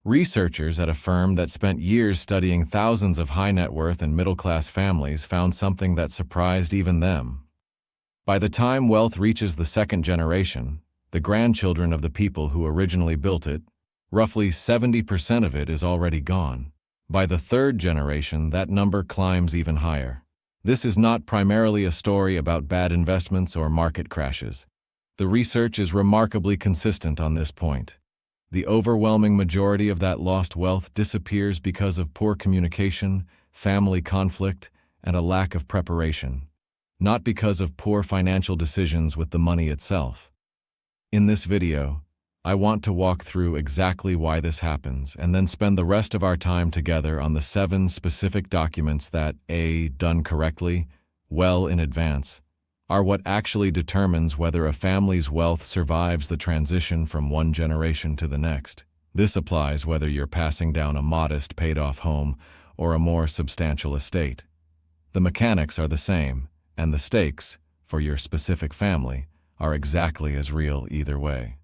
Researchers at a firm that spent years studying thousands of high-net-worth and middle-class families found something that surprised even them. By the time wealth reaches the second generation, the grandchildren of the people who originally built it, roughly 70% of it is already gone. By the third generation, that number climbs even higher. This is not primarily a story about bad investments or market crashes. The research is remarkably consistent on this point. The overwhelming majority of that lost wealth disappears because of poor communication, family conflict, and a lack of preparation, not because of poor financial decisions with the money itself. In this video, I want to walk through exactly why this happens and then spend the rest of our time together on the 7 specific documents that, A, done correctly, well in advance, are what actually determines whether a family's wealth survives the transition from one generation to the next. This applies whether you're passing down a modest paid-off home or a more substantial estate. The mechanics are the same, and the stakes, for your specific family, are exactly as real either way.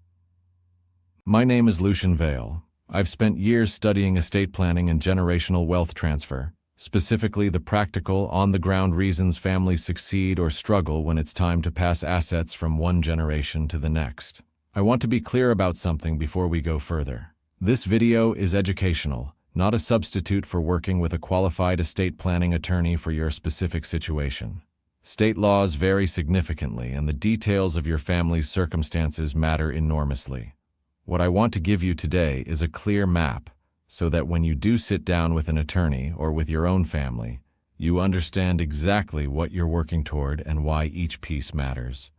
My name is Lucian Vale. I've spent years studying estate planning and generational wealth transfer, specifically the practical, on-the-ground reasons families succeed or struggle when it's time to pass assets from one generation to the next. I want to be clear about something before we go further. This video is educational, not a substitute for working with a qualified estate planning attorney for your specific situation. State laws vary significantly, and the details of your family's circumstances matter enormously. What I want to give you today is a clear map, so that when you do sit down with an attorney or with your own family, you understand exactly what you're working toward and why each piece matters.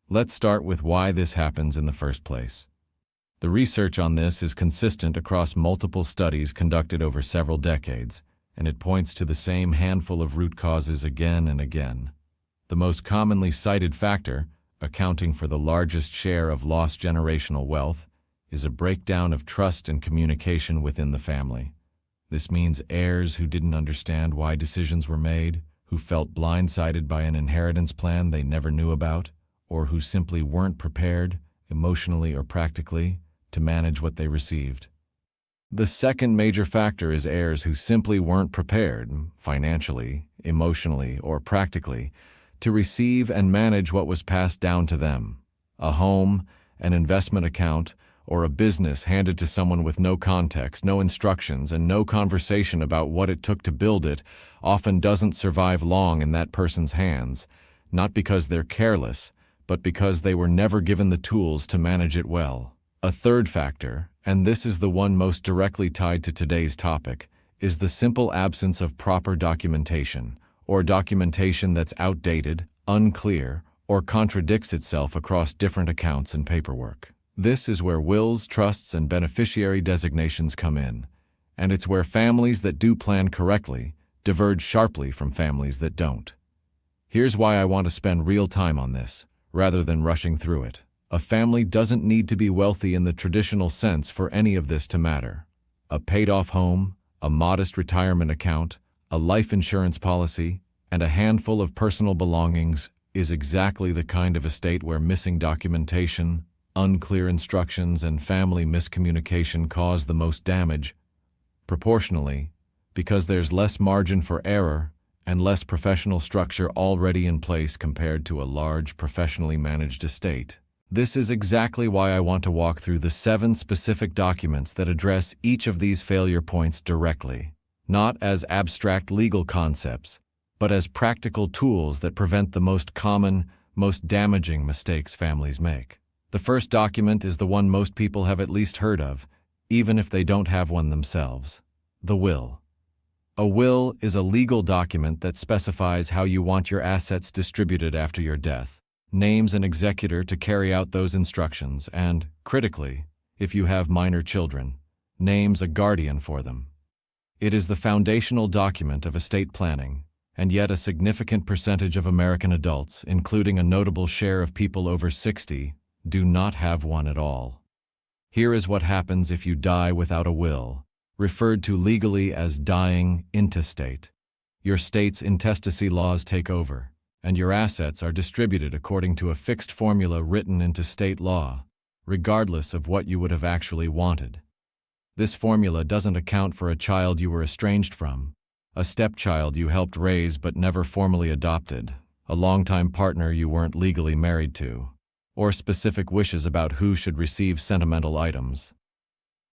Let's start with why this happens in the first place. The research on this is consistent across multiple studies conducted over several decades, and it points to the same handful of root causes again and again. The most commonly cited factor, accounting for the largest share of lost generational wealth, is a breakdown of trust and communication within the family. This means heirs who didn't understand why decisions were made, who felt blindsided by an inheritance plan they never knew about, or who simply weren't prepared, emotionally or practically, to manage what they received. The second major factor is heirs who simply weren't prepared, financially, emotionally, or practically, to receive and manage what was passed down to them. A home, an investment account, or a business handed to someone with no context, no instructions, and no conversation about what it took to build it often doesn't survive long in that person's hands, not because they're careless, but because they were never given the tools to manage it well. A third factor, and this is the one most directly tied to today's topic, is the simple absence of proper documentation, or documentation that's outdated, unclear, or contradicts itself across different accounts and paperwork. This is where wills, trusts, and beneficiary designations come in, and it's where families that do plan correctly diverge sharply from families that don't. Here's why I want to spend real time on this, rather than rushing through it. A family doesn't need to be wealthy in the traditional sense for any of this to matter. A paid-off home, a modest retirement account, a life insurance policy, and a handful of personal belongings is exactly the kind of estate where missing documentation, unclear instructions, and family miscommunication cause the most damage, proportionally, because there's less margin for error and less professional structure already in place compared to a large, professionally managed estate. This is exactly why I want to walk through the 7 specific documents that address each of these failure points directly, not as abstract legal concepts, but as practical tools that prevent the most common, most damaging mistakes families make. The first document is the one most people have at least heard of, even if they don't have one themselves: the will. A will is a legal document that specifies how you want your assets distributed after your death, names an executor to carry out those instructions, and, critically, if you have minor children, names a guardian for them. It is the foundational document of estate planning, and yet a significant percentage of American adults, including a notable share of people over 60, do not have one at all. Here is what happens if you die without a will, referred to legally as dying intestate. Your state's intestacy laws take over, and your assets are distributed according to a fixed formula written into state law, regardless of what you would have actually wanted. This formula doesn't account for a child you were estranged from, a stepchild you helped raise but never formally adopted, a longtime partner you weren't legally married to, or specific wishes about who should receive sentimental items.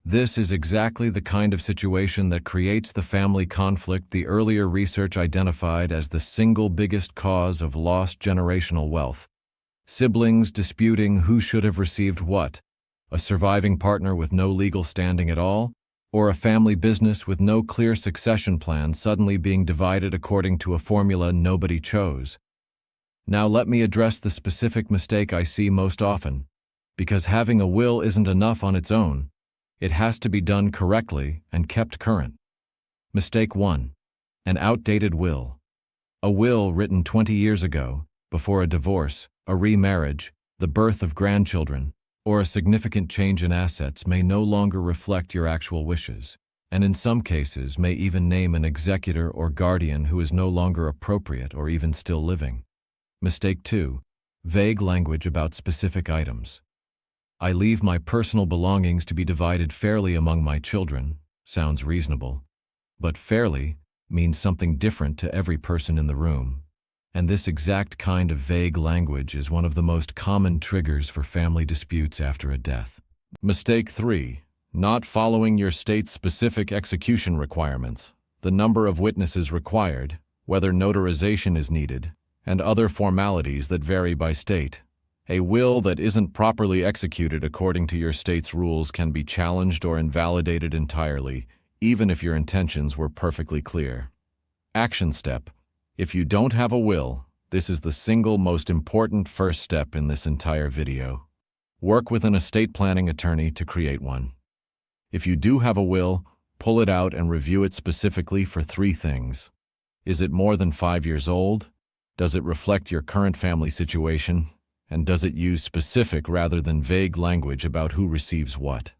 This is exactly the kind of situation that creates the family conflict the earlier research identified as the single biggest cause of lost generational wealth. Siblings disputing who should have received what, a surviving partner with no legal standing at all, or a family business with no clear succession plan suddenly being divided according to a formula nobody chose. Now let me address the specific mistake I see most often, because having a will isn't enough on its own. It has to be done correctly and kept current. Mistake 1. An outdated will. A will written 20 years ago, before a divorce, a remarriage, the birth of grandchildren, or a significant change in assets may no longer reflect your actual wishes, and in some cases may even name an executor or guardian who is no longer appropriate or even still living. Mistake 2. Vague language about specific items. I leave my personal belongings to be divided fairly among my children, sounds reasonable, but fairly means something different to every person in the room, and this exact kind of vague language is one of the most common triggers for family disputes after a death. Mistake 3. Not following your state's specific execution requirements, the number of witnesses required, whether notarization is needed, and other formalities that vary by state. A will that isn't properly executed according to your state's rules can be challenged or invalidated entirely, even if your intentions were perfectly clear. Action step. If you don't have a will, this is the single most important first step in this entire video. Work with an estate planning attorney to create one. If you do have a will, pull it out and review it specifically for 3 things. Is it more than 5 years old? Does it reflect your current family situation? And does it use specific rather than vague language about who receives what?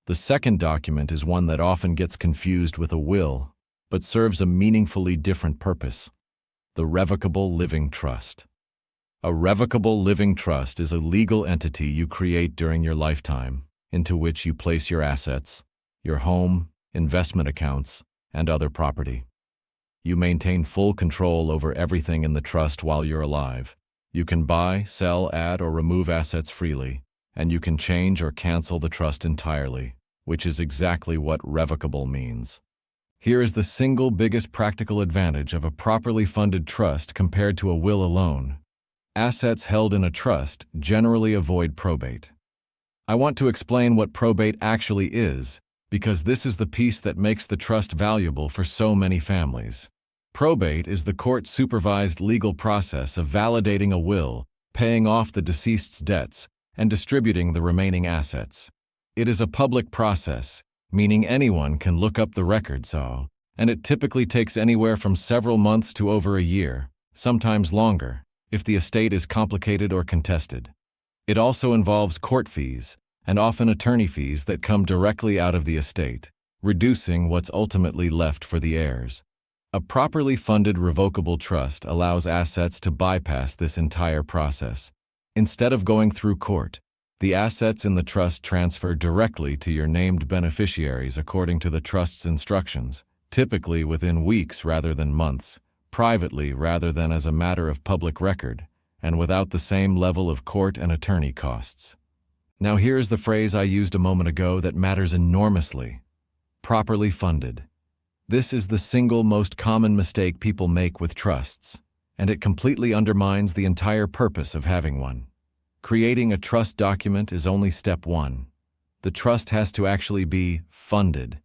The second document is one that often gets confused with a will, but serves a meaningfully different purpose: the revocable living trust. A revocable living trust is a legal entity you create during your lifetime, into which you place your assets, your home, investment accounts, and other property. You maintain full control over everything in the trust while you're alive. You can buy, sell, add, or remove assets freely, and you can change or cancel the trust entirely, which is exactly what revocable means. Here is the single biggest practical advantage of a properly funded trust compared to a will alone. Assets held in a trust generally avoid probate. I want to explain what probate actually is, because this is the piece that makes the trust valuable for so many families. Probate is the court-supervised legal process of validating a will, paying off the deceased's debts, and distributing the remaining assets. It is a public process, meaning anyone can look up the records, and it typically takes anywhere from several months to over a year, sometimes longer, if the estate is complicated or contested. It also involves court fees, and often attorney fees that come directly out of the estate, reducing what's ultimately left for the heirs. A properly funded revocable trust allows assets to bypass this entire process. Instead of going through court, the assets in the trust transfer directly to your named beneficiaries according to the trust's instructions, typically within weeks rather than months, privately rather than as a matter of public record, and without the same level of court and attorney costs. Now here's the phrase I used a moment ago that matters enormously: properly funded. This is the single most common mistake people make with trusts, and it completely undermines the entire purpose of having one. Creating a trust document is only step 1. The trust has to actually be funded,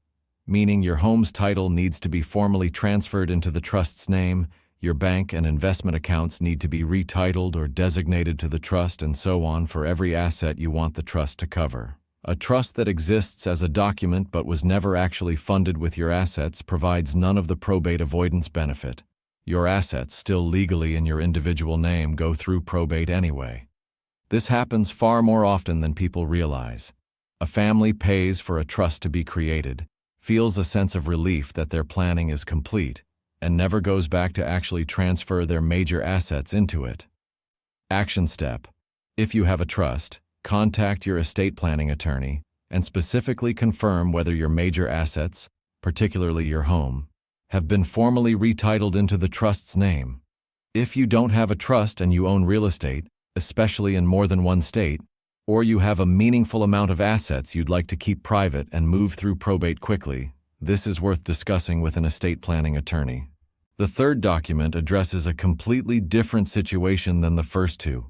meaning your home's title needs to be formally transferred into the trust's name, your bank and investment accounts need to be retitled or designated to the trust, and so on for every asset you want the trust to cover. A trust that exists as a document but was never actually funded with your assets provides none of the probate avoidance benefit. Your assets, still legally in your individual name, go through probate anyway. This happens far more often than people realize. A family pays for a trust to be created, feels a sense of relief that their planning is complete, and never goes back to actually transfer their major assets into it. Action step. If you have a trust, contact your estate planning attorney, and specifically confirm whether your major assets, particularly your home, have been formally retitled into the trust's name. If you don't have a trust and you own real estate, especially in more than one state, or you have a meaningful amount of assets you'd like to keep private and move through probate quickly, this is worth discussing with an estate planning attorney. The third document addresses a completely different situation than the first two.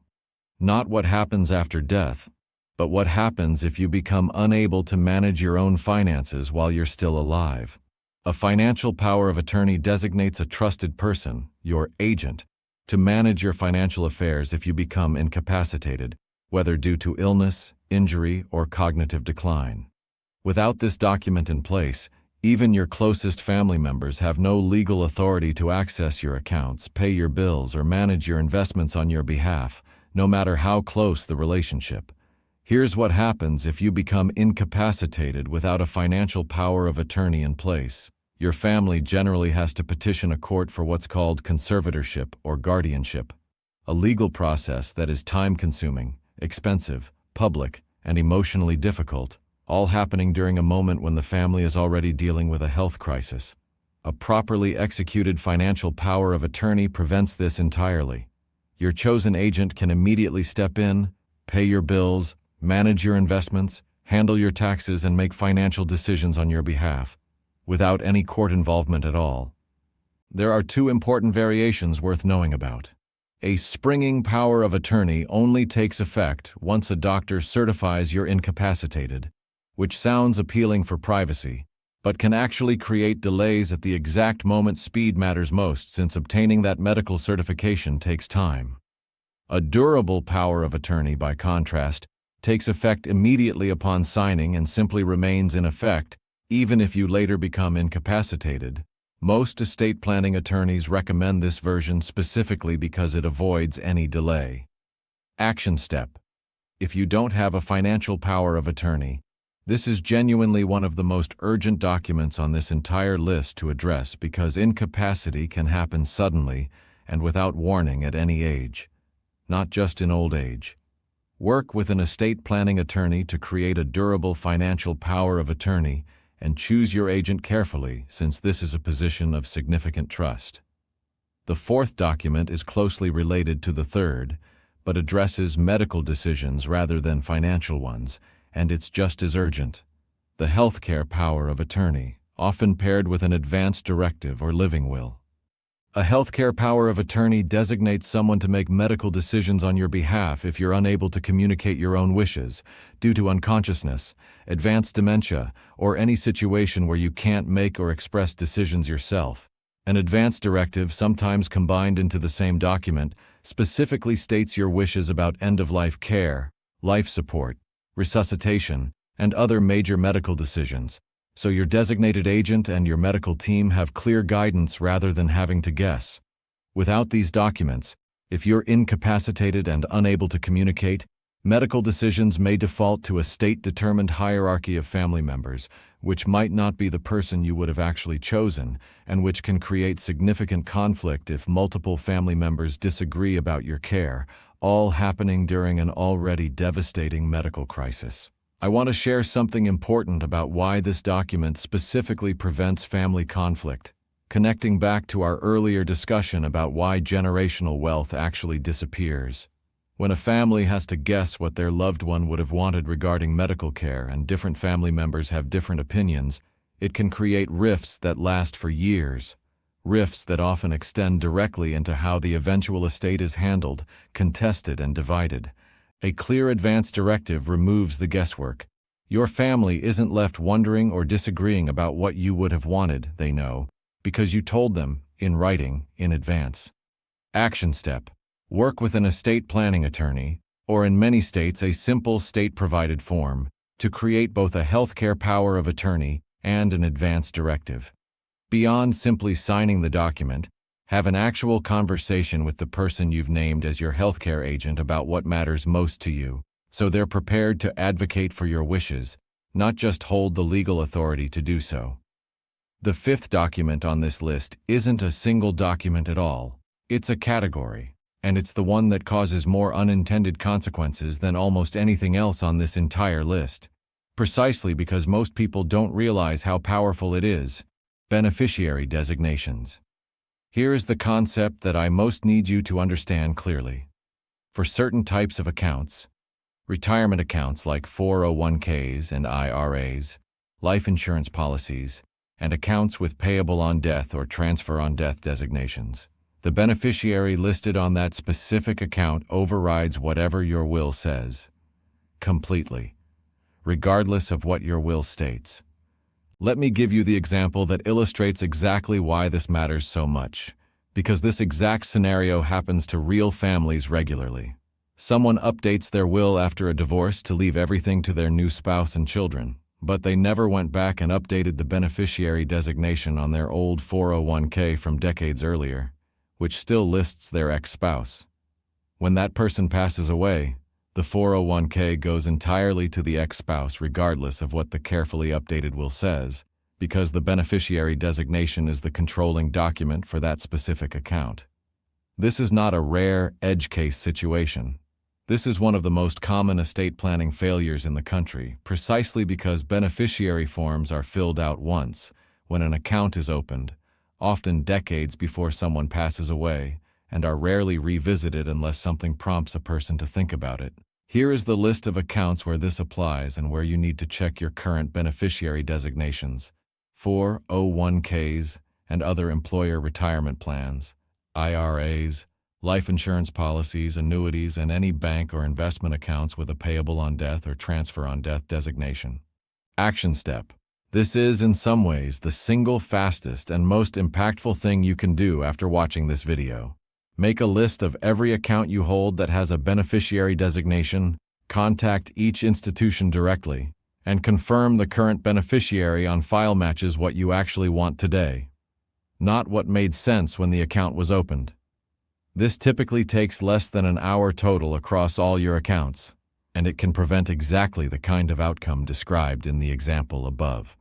Not what happens after death, but what happens if you become unable to manage your own finances while you're still alive. A financial power of attorney designates a trusted person, your agent, to manage your financial affairs if you become incapacitated, whether due to illness, injury, or cognitive decline. Without this document in place, even your closest family members have no legal authority to access your accounts, pay your bills, or manage your investments on your behalf, no matter how close the relationship. Here's what happens if you become incapacitated without a financial power of attorney in place. Your family generally has to petition a court for what's called conservatorship or guardianship, a legal process that is time-consuming, expensive, public, and emotionally difficult, all happening during a moment when the family is already dealing with a health crisis. A properly executed financial power of attorney prevents this entirely. Your chosen agent can immediately step in, pay your bills, manage your investments, handle your taxes, and make financial decisions on your behalf, without any court involvement at all. There are two important variations worth knowing about. A springing power of attorney only takes effect once a doctor certifies you're incapacitated, which sounds appealing for privacy, but can actually create delays at the exact moment speed matters most, since obtaining that medical certification takes time. A durable power of attorney, by contrast, takes effect immediately upon signing and simply remains in effect even if you later become incapacitated. Most estate planning attorneys recommend this version specifically because it avoids any delay. Action step. If you don't have a financial power of attorney, this is genuinely one of the most urgent documents on this entire list to address, because incapacity can happen suddenly and without warning at any age, not just in old age. Work with an estate planning attorney to create a durable financial power of attorney, and choose your agent carefully, since this is a position of significant trust. The fourth document is closely related to the third, but addresses medical decisions rather than financial ones, and it's just as urgent. The healthcare power of attorney, often paired with an advance directive or living will. A healthcare power of attorney designates someone to make medical decisions on your behalf if you're unable to communicate your own wishes, due to unconsciousness, advanced dementia, or any situation where you can't make or express decisions yourself. An advance directive, sometimes combined into the same document, specifically states your wishes about end-of-life care, life support, resuscitation, and other major medical decisions, so your designated agent and your medical team have clear guidance rather than having to guess. Without these documents, if you're incapacitated and unable to communicate, medical decisions may default to a state-determined hierarchy of family members, which might not be the person you would have actually chosen, and which can create significant conflict if multiple family members disagree about your care, all happening during an already devastating medical crisis. I want to share something important about why this document specifically prevents family conflict, connecting back to our earlier discussion about why generational wealth actually disappears. When a family has to guess what their loved one would have wanted regarding medical care and different family members have different opinions, it can create rifts that last for years, rifts that often extend directly into how the eventual estate is handled, contested, and divided. A clear advance directive removes the guesswork. Your family isn't left wondering or disagreeing about what you would have wanted, they know, because you told them, in writing, in advance. Action step. Work with an estate planning attorney, or in many states a simple state-provided form, to create both a healthcare power of attorney and an advance directive. Beyond simply signing the document, have an actual conversation with the person you've named as your healthcare agent about what matters most to you, so they're prepared to advocate for your wishes, not just hold the legal authority to do so. The fifth document on this list isn't a single document at all. It's a category, and it's the one that causes more unintended consequences than almost anything else on this entire list. precisely because most people don't realize how powerful it is. Beneficiary designations. Here is the concept that I most need you to understand clearly. For certain types of accounts, retirement accounts like 401ks and IRAs, life insurance policies, and accounts with payable on death or transfer on death designations, the beneficiary listed on that specific account overrides whatever your will says, completely, regardless of what your will states. Let me give you the example that illustrates exactly why this matters so much, because this exact scenario happens to real families regularly. Someone updates their will after a divorce to leave everything to their new spouse and children, but they never went back and updated the beneficiary designation on their old 401k from decades earlier, which still lists their ex-spouse. When that person passes away, the 401k goes entirely to the ex-spouse regardless of what the carefully updated will says, because the beneficiary designation is the controlling document for that specific account. This is not a rare edge case situation. This is one of the most common estate planning failures in the country, precisely because beneficiary forms are filled out once, when an account is opened, often decades before someone passes away, and are rarely revisited unless something prompts a person to think about it. Here is the list of accounts where this applies and where you need to check your current beneficiary designations: 401ks and other employer retirement plans, IRAs, life insurance policies, annuities, and any bank or investment accounts with a payable on death or transfer on death designation. Action step. This is, in some ways, the single fastest and most impactful thing you can do after watching this video. Make a list of every account you hold that has a beneficiary designation, contact each institution directly, and confirm the current beneficiary on file matches what you actually want today, not what made sense when the account was opened. This typically takes less than an hour total across all your accounts, and it can prevent exactly the kind of outcome described in the example above.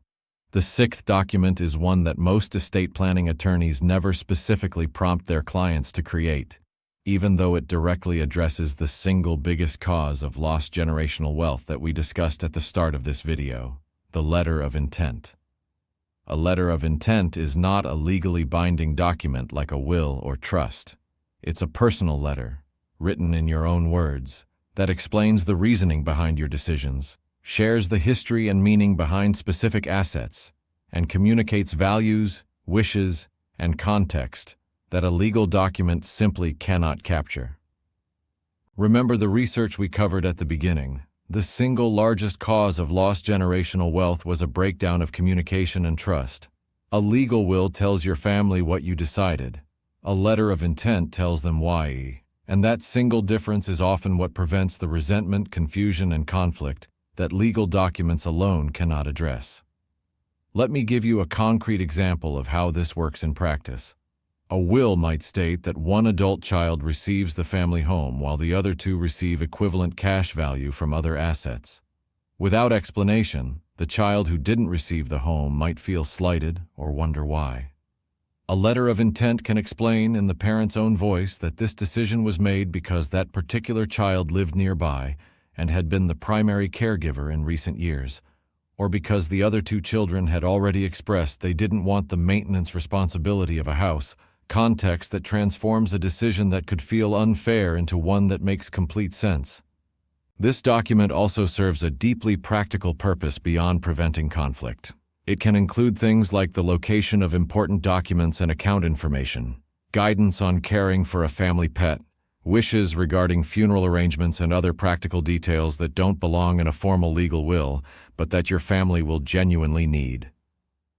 The sixth document is one that most estate planning attorneys never specifically prompt their clients to create, even though it directly addresses the single biggest cause of lost generational wealth that we discussed at the start of this video: the letter of intent. A letter of intent is not a legally binding document like a will or trust. It's a personal letter, written in your own words, that explains the reasoning behind your decisions, shares the history and meaning behind specific assets, and communicates values, wishes, and context that a legal document simply cannot capture. Remember the research we covered at the beginning. The single largest cause of lost generational wealth was a breakdown of communication and trust. A legal will tells your family what you decided. A letter of intent tells them why, and that single difference is often what prevents the resentment, confusion, and conflict that legal documents alone cannot address. Let me give you a concrete example of how this works in practice. A will might state that one adult child receives the family home while the other two receive equivalent cash value from other assets. Without explanation, the child who didn't receive the home might feel slighted or wonder why. A letter of intent can explain in the parent's own voice that this decision was made because that particular child lived nearby and had been the primary caregiver in recent years, or because the other two children had already expressed they didn't want the maintenance responsibility of a house, context that transforms a decision that could feel unfair into one that makes complete sense. This document also serves a deeply practical purpose beyond preventing conflict. It can include things like the location of important documents and account information, guidance on caring for a family pet, wishes regarding funeral arrangements, and other practical details that don't belong in a formal legal will, but that your family will genuinely need.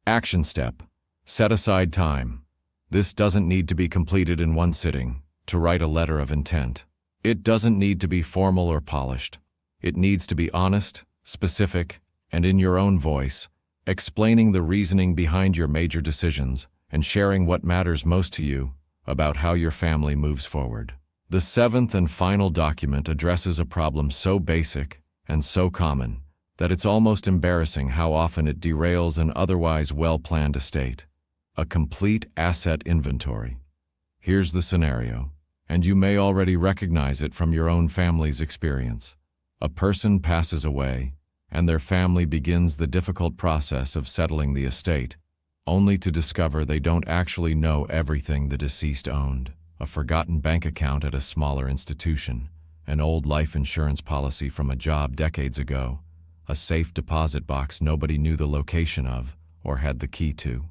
Action step. Set aside time. This doesn't need to be completed in one sitting to write a letter of intent. It doesn't need to be formal or polished. It needs to be honest, specific, and in your own voice, explaining the reasoning behind your major decisions and sharing what matters most to you about how your family moves forward. The seventh and final document addresses a problem so basic and so common that it's almost embarrassing how often it derails an otherwise well-planned estate: a complete asset inventory. Here's the scenario, and you may already recognize it from your own family's experience. A person passes away, and their family begins the difficult process of settling the estate, only to discover they don't actually know everything the deceased owned. A forgotten bank account at a smaller institution, an old life insurance policy from a job decades ago, a safe deposit box nobody knew the location of or had the key to,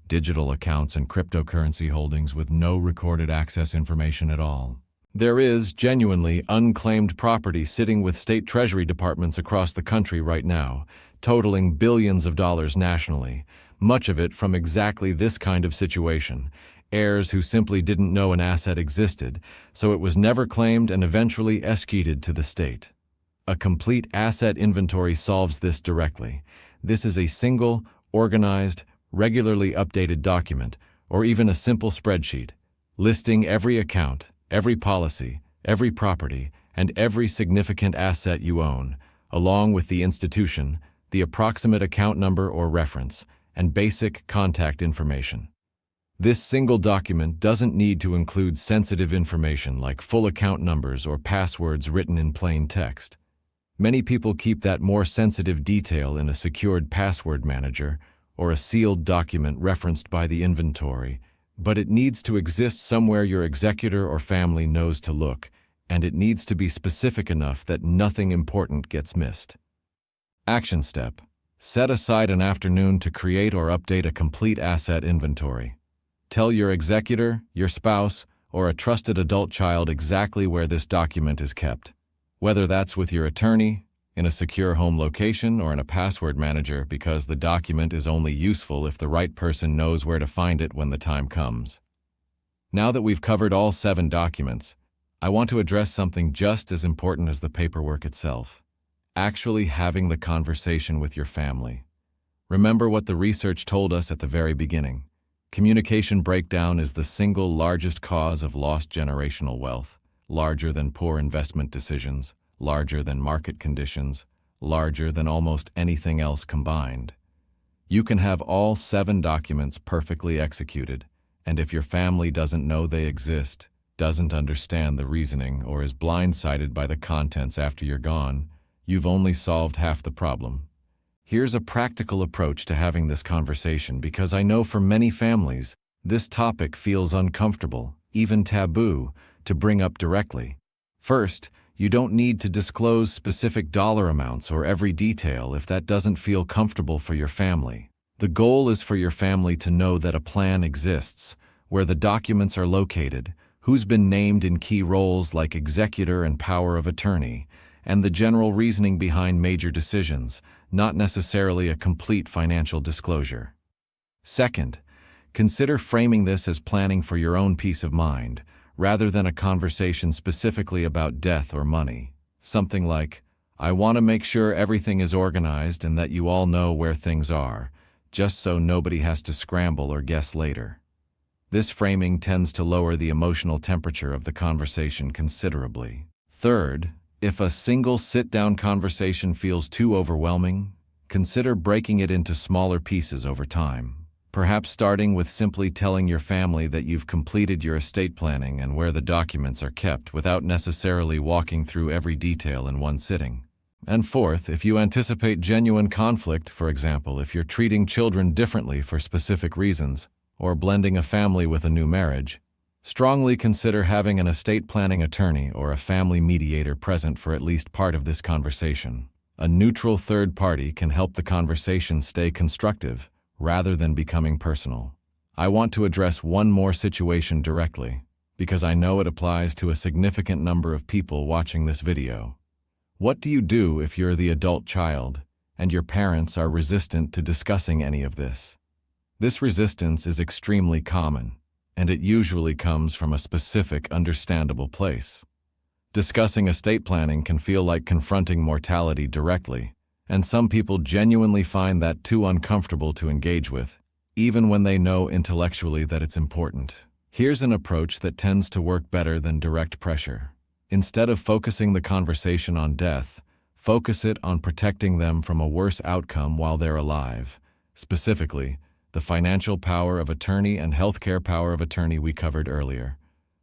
digital accounts and cryptocurrency holdings with no recorded access information at all. There is genuinely unclaimed property sitting with state treasury departments across the country right now, totaling billions of dollars nationally, much of it from exactly this kind of situation. Heirs who simply didn't know an asset existed, so it was never claimed and eventually escheated to the state. A complete asset inventory solves this directly. This is a single, organized, regularly updated document, or even a simple spreadsheet, listing every account, every policy, every property, and every significant asset you own, along with the institution, the approximate account number or reference, and basic contact information. This single document doesn't need to include sensitive information like full account numbers or passwords written in plain text. Many people keep that more sensitive detail in a secured password manager or a sealed document referenced by the inventory, but it needs to exist somewhere your executor or family knows to look, and it needs to be specific enough that nothing important gets missed. Action step: set aside an afternoon to create or update a complete asset inventory. Tell your executor, your spouse, or a trusted adult child exactly where this document is kept. Whether that's with your attorney, in a secure home location, or in a password manager, because the document is only useful if the right person knows where to find it when the time comes. Now that we've covered all 7 documents, I want to address something just as important as the paperwork itself: actually having the conversation with your family. Remember what the research told us at the very beginning. Communication breakdown is the single largest cause of lost generational wealth, larger than poor investment decisions, larger than market conditions, larger than almost anything else combined. You can have all 7 documents perfectly executed, and if your family doesn't know they exist, doesn't understand the reasoning, or is blindsided by the contents after you're gone, you've only solved half the problem. Here's a practical approach to having this conversation, because I know for many families, this topic feels uncomfortable, even taboo, to bring up directly. First, you don't need to disclose specific dollar amounts or every detail if that doesn't feel comfortable for your family. The goal is for your family to know that a plan exists, where the documents are located, who's been named in key roles like executor and power of attorney, and the general reasoning behind major decisions, not necessarily a complete financial disclosure. Second, consider framing this as planning for your own peace of mind, rather than a conversation specifically about death or money. Something like, "I want to make sure everything is organized and that you all know where things are, just so nobody has to scramble or guess later." This framing tends to lower the emotional temperature of the conversation considerably. Third, if a single sit-down conversation feels too overwhelming, consider breaking it into smaller pieces over time. Perhaps starting with simply telling your family that you've completed your estate planning and where the documents are kept without necessarily walking through every detail in one sitting. And fourth, if you anticipate genuine conflict, for example, if you're treating children differently for specific reasons, or blending a family with a new marriage, strongly consider having an estate planning attorney or a family mediator present for at least part of this conversation. A neutral third party can help the conversation stay constructive rather than becoming personal. I want to address one more situation directly, because I know it applies to a significant number of people watching this video. What do you do if you're the adult child and your parents are resistant to discussing any of this? This resistance is extremely common, and it usually comes from a specific, understandable place. Discussing estate planning can feel like confronting mortality directly, and some people genuinely find that too uncomfortable to engage with, even when they know intellectually that it's important. Here's an approach that tends to work better than direct pressure. Instead of focusing the conversation on death, focus it on protecting them from a worse outcome while they're alive. Specifically, the financial power of attorney and healthcare power of attorney we covered earlier.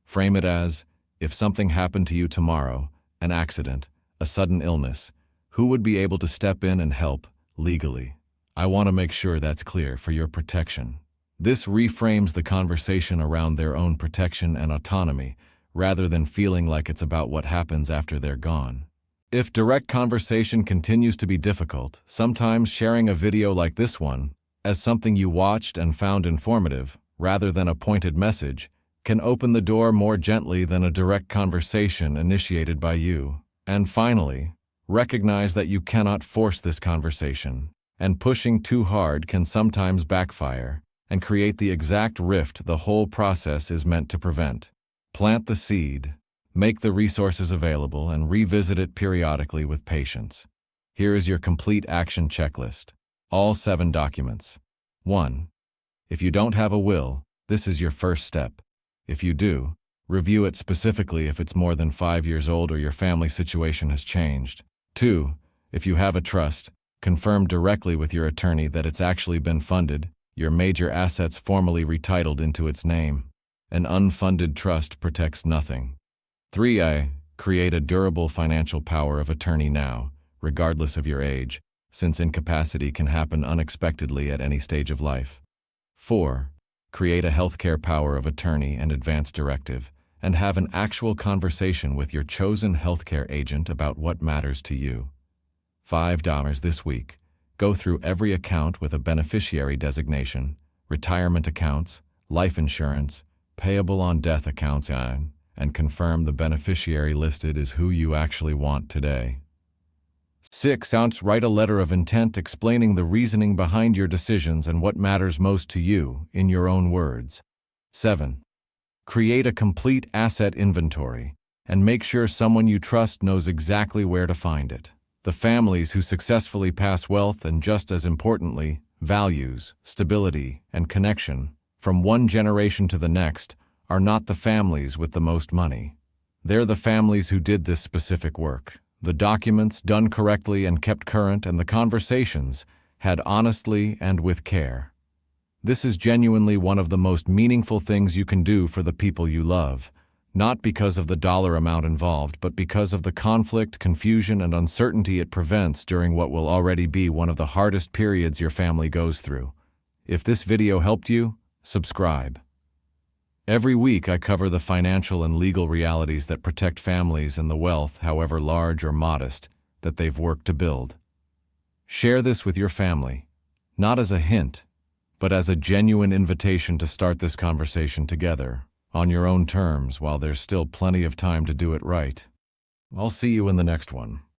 Frame it as, if something happened to you tomorrow, an accident, a sudden illness, Who would be able to step in and help legally? I want to make sure that's clear for your protection. This reframes the conversation around their own protection and autonomy, rather than feeling like it's about what happens after they're gone. If direct conversation continues to be difficult, sometimes sharing a video like this one, as something you watched and found informative, rather than a pointed message, can open the door more gently than a direct conversation initiated by you. And finally, recognize that you cannot force this conversation, and pushing too hard can sometimes backfire and create the exact rift the whole process is meant to prevent. Plant the seed, make the resources available, and revisit it periodically with patience. Here is your complete action checklist. All 7 documents. 1. If you don't have a will, this is your first step. If you do, review it specifically if it's more than 5 years old or your family situation has changed. 2. If you have a trust, confirm directly with your attorney that it's actually been funded, your major assets formally retitled into its name. An unfunded trust protects nothing. 3. Create a durable financial power of attorney now, regardless of your age, since incapacity can happen unexpectedly at any stage of life. 4. Create a healthcare power of attorney and advance directive, and have an actual conversation with your chosen healthcare agent about what matters to you. $5 this week. Go through every account with a beneficiary designation, retirement accounts, life insurance, payable on death accounts, and confirm the beneficiary listed is who you actually want today. 6. Write a letter of intent explaining the reasoning behind your decisions and what matters most to you, in your own words. 7. Create a complete asset inventory, and make sure someone you trust knows exactly where to find it. The families who successfully pass wealth and, just as importantly, values, stability, and connection, from one generation to the next, are not the families with the most money. They're the families who did this specific work. The documents, done correctly and kept current, and the conversations, had honestly and with care. This is genuinely one of the most meaningful things you can do for the people you love, not because of the dollar amount involved, but because of the conflict, confusion, and uncertainty it prevents during what will already be one of the hardest periods your family goes through. If this video helped you, subscribe. Every week I cover the financial and legal realities that protect families and the wealth, however large or modest, that they've worked to build. Share this with your family, not as a hint, but as a genuine invitation to start this conversation together, on your own terms, while there's still plenty of time to do it right. I'll see you in the next one.